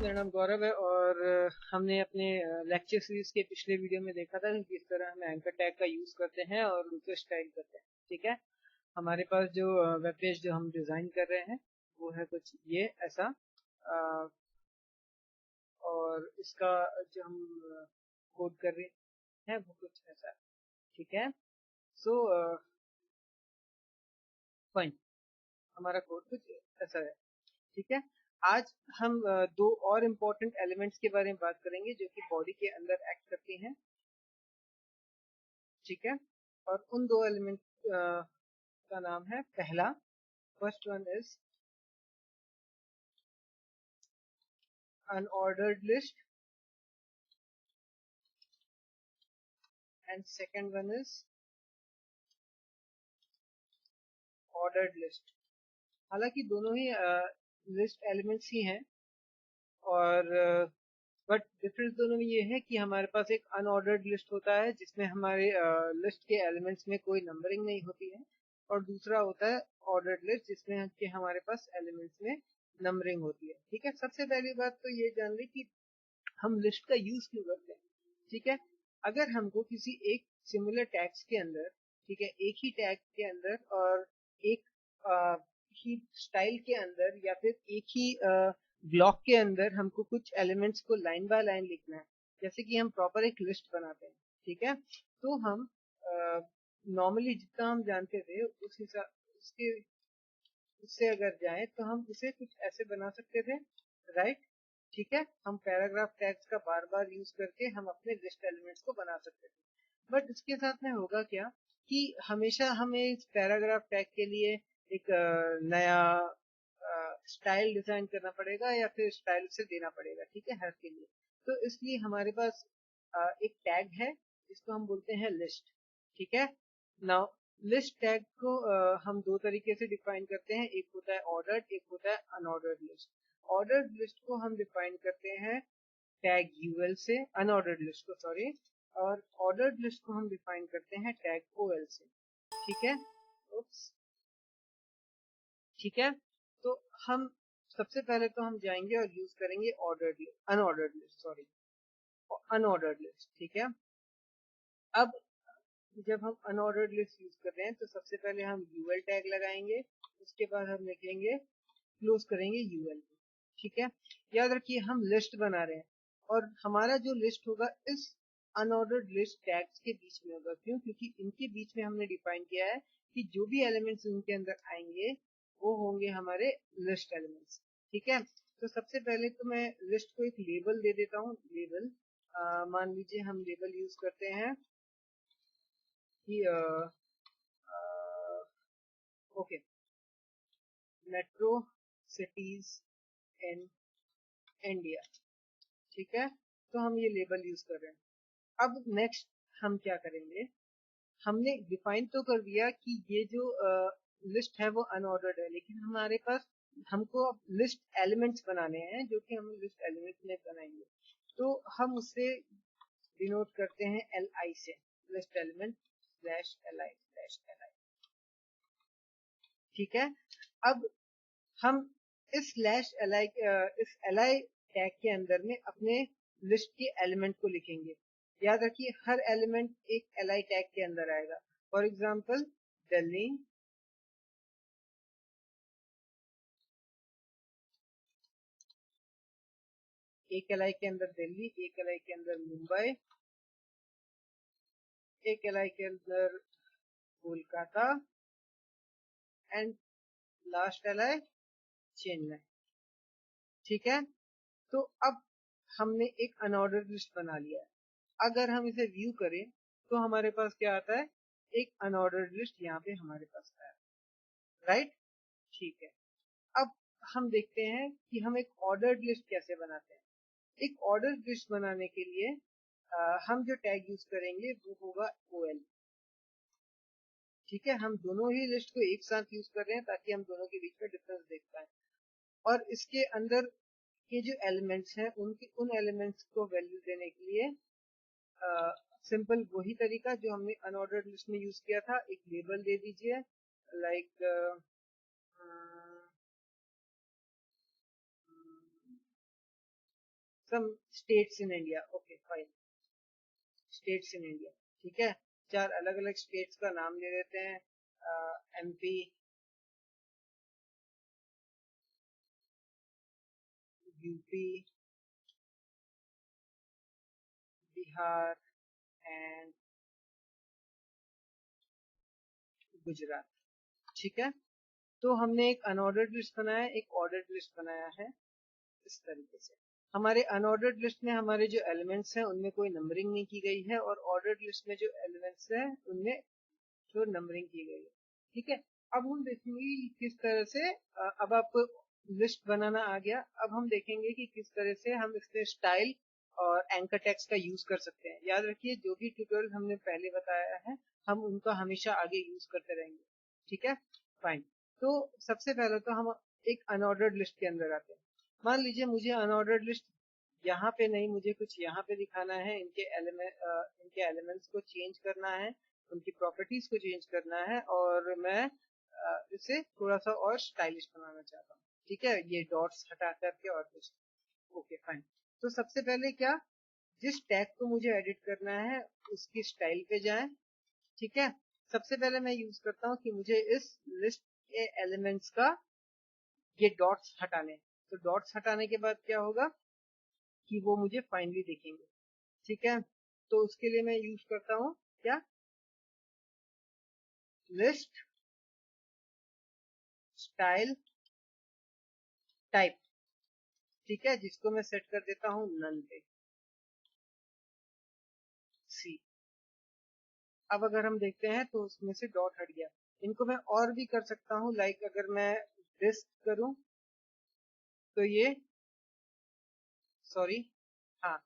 मेरा नाम गौरव है और हमने अपने लेक्चर सीरीज के पिछले वीडियो में देखा था कि किस तरह हम एंकर टैग का यूज करते हैं और उसे स्टाइल करते हैं। ठीक है, हमारे पास जो वेब पेज जो हम डिजाइन कर रहे हैं वो है कुछ ये ऐसा, और इसका जो हम कोड कर रहे हैं वो कुछ ऐसा। ठीक है, सो फाइन, हमारा कोड कुछ ऐसा है। ठीक है, आज हम दो और इम्पोर्टेंट एलिमेंट्स के बारे में बात करेंगे जो कि बॉडी के अंदर एक्ट करती हैं। ठीक है, और उन दो एलिमेंट का नाम है, पहला first one is unordered list and second one is ordered list. हालांकि दोनों ही लिस्ट एलिमेंट्स ही हैं, और बट डिफरेंस दोनों में ये है कि हमारे पास एक अनऑर्डर्ड लिस्ट होता है जिसमें हमारे लिस्ट के एलिमेंट्स में कोई नंबरिंग नहीं होती है, और दूसरा होता है ऑर्डर्ड लिस्ट जिसमें कि हमारे पास एलिमेंट्स में नंबरिंग होती है। ठीक है, सबसे पहली बात तो ये जान ली कि हम लिस्ट का यूज क्यों करते हैं। ठीक है, अगर हमको किसी एक सिमिलर टैग्स के अंदर, ठीक है, एक ही टैग के अंदर और एक ही स्टाइल के अंदर या फिर एक ही ब्लॉक के अंदर हमको कुछ एलिमेंट्स को लाइन बाय लाइन लिखना है, जैसे कि हम प्रॉपर एक लिस्ट बनाते हैं। ठीक है, तो हम नॉर्मली जितना हम जानते थे उस हिसाब उसके उससे अगर जाए तो हम उसे कुछ ऐसे बना सकते थे, राइट। ठीक है, हम पैराग्राफ टैग्स का बार बार यूज करके हम अपने लिस्ट एलिमेंट्स को बना सकते थे। बट इसके साथ में होगा क्या कि हमेशा हमें इस पैराग्राफ टैग के लिए एक नया स्टाइल डिजाइन करना पड़ेगा या फिर स्टाइल से देना पड़ेगा। ठीक है, हर के लिए। तो इसलिए हमारे पास एक टैग है जिसको हम बोलते हैं लिस्ट। ठीक है, नाउ लिस्ट टैग को हम दो तरीके से डिफाइन करते हैं, एक होता है ऑर्डर्ड, एक होता है अनऑर्डर्ड लिस्ट। ऑर्डर्ड लिस्ट को हम डिफाइन करते हैं टैग यूएल से, अनऑर्डर्ड लिस्ट को सॉरी, और ऑर्डर्ड लिस्ट को हम डिफाइन करते हैं टैग ओएल से। ठीक है, ठीक है, तो हम सबसे पहले तो हम जाएंगे और यूज करेंगे unordered list, sorry, unordered list. ठीक है, अब जब हम अनऑर्डर्ड लिस्ट यूज कर रहे हैं तो सबसे पहले हम यूएल टैग लगाएंगे, उसके बाद हम लिखेंगे, क्लोज करेंगे यूएल। ठीक है, याद रखिए हम लिस्ट बना रहे हैं और हमारा जो लिस्ट होगा इस अनऑर्डर्ड लिस्ट टैग्स के बीच में होगा। क्यों? क्योंकि इनके बीच में हमने डिफाइन किया है कि जो भी एलिमेंट्स इनके अंदर आएंगे वो होंगे हमारे लिस्ट एलिमेंट्स। ठीक है, तो सबसे पहले तो मैं लिस्ट को एक लेबल दे देता हूँ। लेबल मान लीजिए हम लेबल यूज करते हैं कि okay, metro cities in India. ठीक है, तो हम ये लेबल यूज कर रहे हैं। अब नेक्स्ट हम क्या करेंगे, हमने डिफाइन तो कर दिया कि ये जो लिस्ट है वो अनऑर्डर्ड है, लेकिन हमारे पास हमको अब लिस्ट एलिमेंट्स बनाने हैं जो कि हम लिस्ट एलिमेंट्स में बनाएंगे। तो हम उससे डिनोट करते हैं एल आई से, list element slash L I slash L I. ठीक है, अब हम इस स्लैश एल आई, इस एल आई टैग के अंदर में अपने लिस्ट के एलिमेंट को लिखेंगे। याद रखिए हर एलिमेंट एक एल आई टैग के अंदर आएगा। फॉर एग्जाम्पल दिल्ली, एक एल आई के अंदर दिल्ली, एक एल आई के अंदर मुंबई, एक एल आई के अंदर Kolkata and last L I Chennai. ठीक है, तो अब हमने एक अनऑर्डर्ड लिस्ट बना लिया है। अगर हम इसे व्यू करें तो हमारे पास क्या आता है, एक अनऑर्डर्ड लिस्ट यहाँ पे हमारे पास आया, राइट। ठीक है, अब हम देखते हैं कि हम एक ऑर्डर्ड लिस्ट कैसे बनाते हैं। एक ऑर्डर्ड लिस्ट बनाने के लिए हम जो टैग यूज करेंगे वो होगा ओएल। ठीक है, हम दोनों ही लिस्ट को एक साथ यूज कर रहे हैं ताकि हम दोनों के बीच में डिफरेंस देख पाए, और इसके अंदर के जो एलिमेंट्स हैं उनके उन एलिमेंट्स को वैल्यू देने के लिए सिंपल वही तरीका जो हमने अनऑर्डर्ड लिस्ट में यूज किया था, एक लेबल दे दीजिए, like some states in India, okay fine, states in India, ठीक है। 4 अलग अलग स्टेट्स का नाम ले लेते हैं, MP, UP, Bihar and Gujarat, ठीक है। तो हमने एक अनऑर्डर्ड लिस्ट बनाया, एक ऑर्डर्ड लिस्ट बनाया है इस तरीके से। हमारे अनऑर्डर्ड लिस्ट में हमारे जो एलिमेंट्स हैं उनमें कोई नंबरिंग नहीं की गई है, और ऑर्डर्ड लिस्ट में जो एलिमेंट्स हैं उनमें जो नंबरिंग की गई है, ठीक है। अब हम देखेंगे किस तरह से अब आपको लिस्ट बनाना आ गया। अब हम देखेंगे कि किस तरह से हम इसमें स्टाइल और एंकर टेक्स्ट का यूज कर सकते हैं। याद रखिए जो भी ट्यूटोरियल हमने पहले बताया है हम उनका हमेशा आगे यूज करते रहेंगे, ठीक है फाइन। तो सबसे पहले तो हम एक अनऑर्डर्ड लिस्ट के अंदर आते हैं। मान लीजिए मुझे अनऑर्डर्ड लिस्ट यहाँ पे नहीं, मुझे कुछ यहाँ पे दिखाना है, इनके एलिमेंट्स को चेंज करना है, उनकी प्रॉपर्टीज को चेंज करना है, और मैं इसे थोड़ा सा और स्टाइलिश बनाना चाहता हूँ, ठीक है, ये डॉट्स हटा करके और कुछ, ओके फाइन। तो सबसे पहले क्या, जिस टैग को मुझे एडिट करना है उसकी स्टाइल पे जाएं, ठीक है। सबसे पहले मैं यूज करता हूँ कि मुझे इस लिस्ट के एलिमेंट्स का ये डॉट्स हटाने, तो डॉट्स हटाने के बाद क्या होगा कि वो मुझे फाइनली दिखेंगे, ठीक है। तो उसके लिए मैं यूज करता हूँ क्या, लिस्ट स्टाइल टाइप, ठीक है, जिसको मैं सेट कर देता हूँ नन पे, सी। अब अगर हम देखते हैं तो उसमें से डॉट हट गया। इनको मैं और भी कर सकता हूँ, लाइक अगर मैं दिस करूं तो ये, सॉरी, हाँ,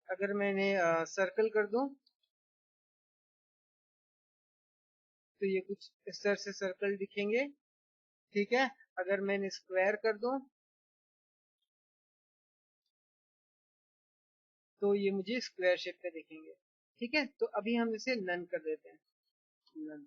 अगर मैंने सर्कल कर दूं तो ये कुछ इस तरह से सर्कल दिखेंगे, ठीक है। अगर मैंने स्क्वायर कर दूं तो ये मुझे स्क्वायर शेप में दिखेंगे, ठीक है। तो अभी हम इसे नन कर देते हैं, नन।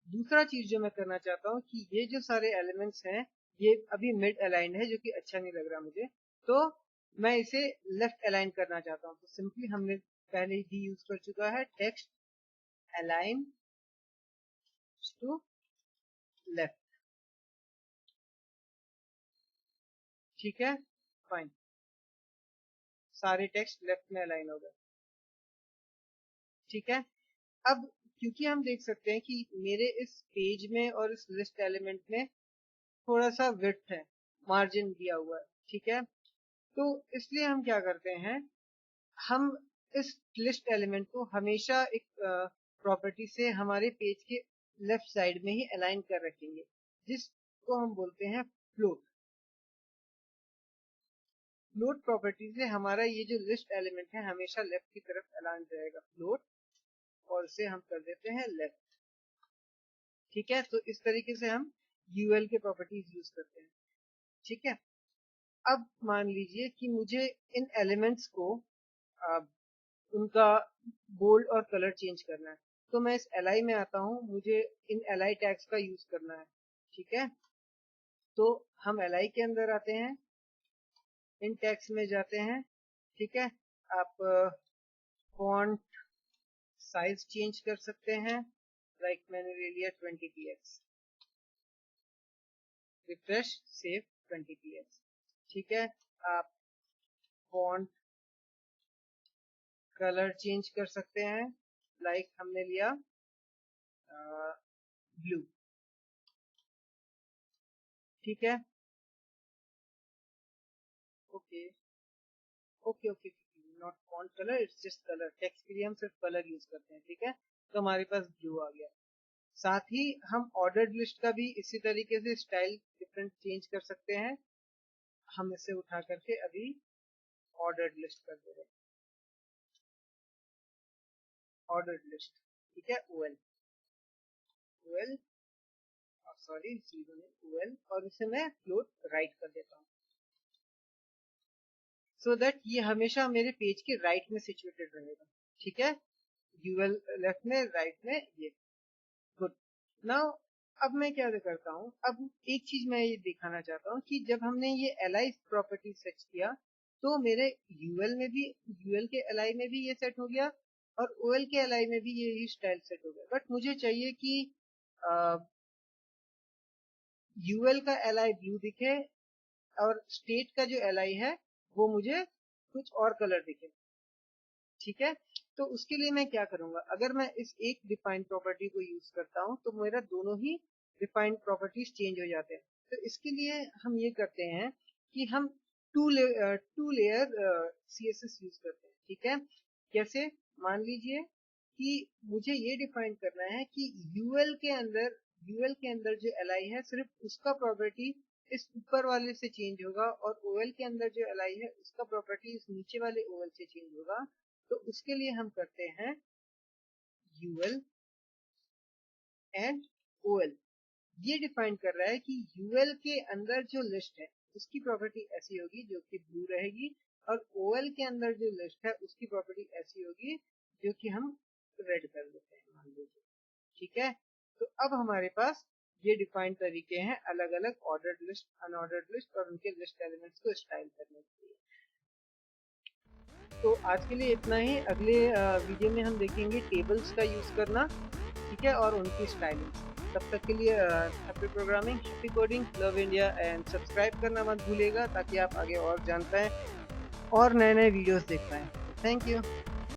दूसरा चीज जो मैं करना चाहता हूँ कि ये जो सारे एलिमेंट्स हैं ये अभी मिड अलाइंड है, जो कि अच्छा नहीं लग रहा मुझे, तो मैं इसे लेफ्ट अलाइन करना चाहता हूँ। तो सिंपली हमने पहले ही यूज कर चुका है टेक्स्ट अलाइन टू लेफ्ट, ठीक है फाइन, सारे टेक्स्ट लेफ्ट में अलाइन हो गए, ठीक है। अब क्योंकि हम देख सकते हैं कि मेरे इस पेज में और इस लिस्ट एलिमेंट में थोड़ा सा विड्थ है, मार्जिन दिया हुआ है, ठीक है। तो इसलिए हम क्या करते हैं, हम इस लिस्ट एलिमेंट को हमेशा एक प्रॉपर्टी से हमारे पेज के लेफ्ट साइड में ही अलाइन कर रखेंगे, जिसको हम बोलते हैं फ्लोट। फ्लोट प्रॉपर्टी से हमारा ये जो लिस्ट एलिमेंट है हमेशा लेफ्ट की तरफ अलाइन रहेगा, फ्लोट, और इसे हम कर देते हैं लेफ्ट, ठीक है। तो इस तरीके से हम यूएल के प्रॉपर्टीज यूज करते हैं, ठीक है। अब मान लीजिए कि मुझे इन एलिमेंट्स को उनका बोल्ड और कलर चेंज करना है, तो मैं इस एलआई में आता हूँ, मुझे इन एलआई टैग्स का यूज करना है, ठीक है। तो हम एलआई के अंदर आते हैं, इन टैग्स में जाते हैं, ठीक है। आप फॉन्ट साइज चेंज कर सकते हैं, लाइक मैंने ले लिया 20px, रिफ्रेश, सेव 20px, ठीक है। आप फॉन्ट कलर चेंज कर सकते हैं, लाइक हमने लिया ब्लू, ठीक है, okay okay okay, not font colour, it's just colour, text के लिए हम सिर्फ कलर यूज करते हैं, ठीक है। तो हमारे पास ब्लू आ गया। साथ ही हम ऑर्डर्ड लिस्ट का भी इसी तरीके से स्टाइल डिफरेंट चेंज कर सकते हैं। हम इसे उठा करके अभी ऑर्डर्ड लिस्ट कर दे रहे हैं, ऑर्डर्ड लिस्ट, ठीक है, ओएल, ओएल, सॉरी जीरो में ओएल, और इसे मैं फ्लोट राइट कर देता हूँ, सो दैट ये हमेशा मेरे पेज के राइट में सिचुएटेड रहेगा, ठीक है। यूएल लेफ्ट में, राइट में, ये गुड। नाउ अब मैं क्या करता हूँ, अब एक चीज मैं ये दिखाना चाहता हूँ कि जब हमने ये li प्रॉपर्टी सेट किया तो मेरे ul में भी, ul के li में भी ये सेट हो गया और ol के li में भी ये स्टाइल सेट हो गया। बट मुझे चाहिए कि ul का li ब्लू दिखे और स्टेट का जो li है वो मुझे कुछ और कलर दिखे। ठीक है, तो उसके लिए मैं क्या करूंगा, अगर मैं इस एक डिफाइंड प्रॉपर्टी को यूज करता हूं तो मेरा दोनों ही डिफाइंड प्रॉपर्टीज चेंज हो जाते हैं। तो इसके लिए हम ये करते हैं कि हम टू लेयर सीएसएस यूज करते हैं। ठीक है, कैसे, मान लीजिए कि मुझे ये डिफाइन करना है कि यूएल के अंदर जो एलआई है सिर्फ उसका प्रॉपर्टी इस ऊपर वाले से चेंज होगा और ओएल के अंदर जो एलआई है उसका प्रॉपर्टी इस नीचे वाले ओएल से चेंज होगा। तो उसके लिए हम करते हैं यूएल एंड ओएल। ये डिफाइन कर रहा है कि यूएल के अंदर जो लिस्ट है उसकी प्रॉपर्टी ऐसी होगी जो कि ब्लू रहेगी और ओएल के अंदर जो लिस्ट है उसकी प्रॉपर्टी ऐसी होगी जो कि हम रेड कर देते हैं, मान लीजिए। ठीक है, तो अब हमारे पास ये डिफाइंड तरीके हैं अलग अलग ऑर्डर्ड लिस्ट, अनऑर्डर्ड लिस्ट और उनके लिस्ट एलिमेंट्स को स्टाइल करने के लिए। तो आज के लिए इतना ही। अगले वीडियो में हम देखेंगे टेबल्स का यूज करना, ठीक है, और उनकी स्टाइलिंग। तब तक के लिए happy programming, happy coding, love India and subscribe करना मत भूलिएगा ताकि आप आगे और जान पाएं और नए नए वीडियोस देख पाएं। Thank you.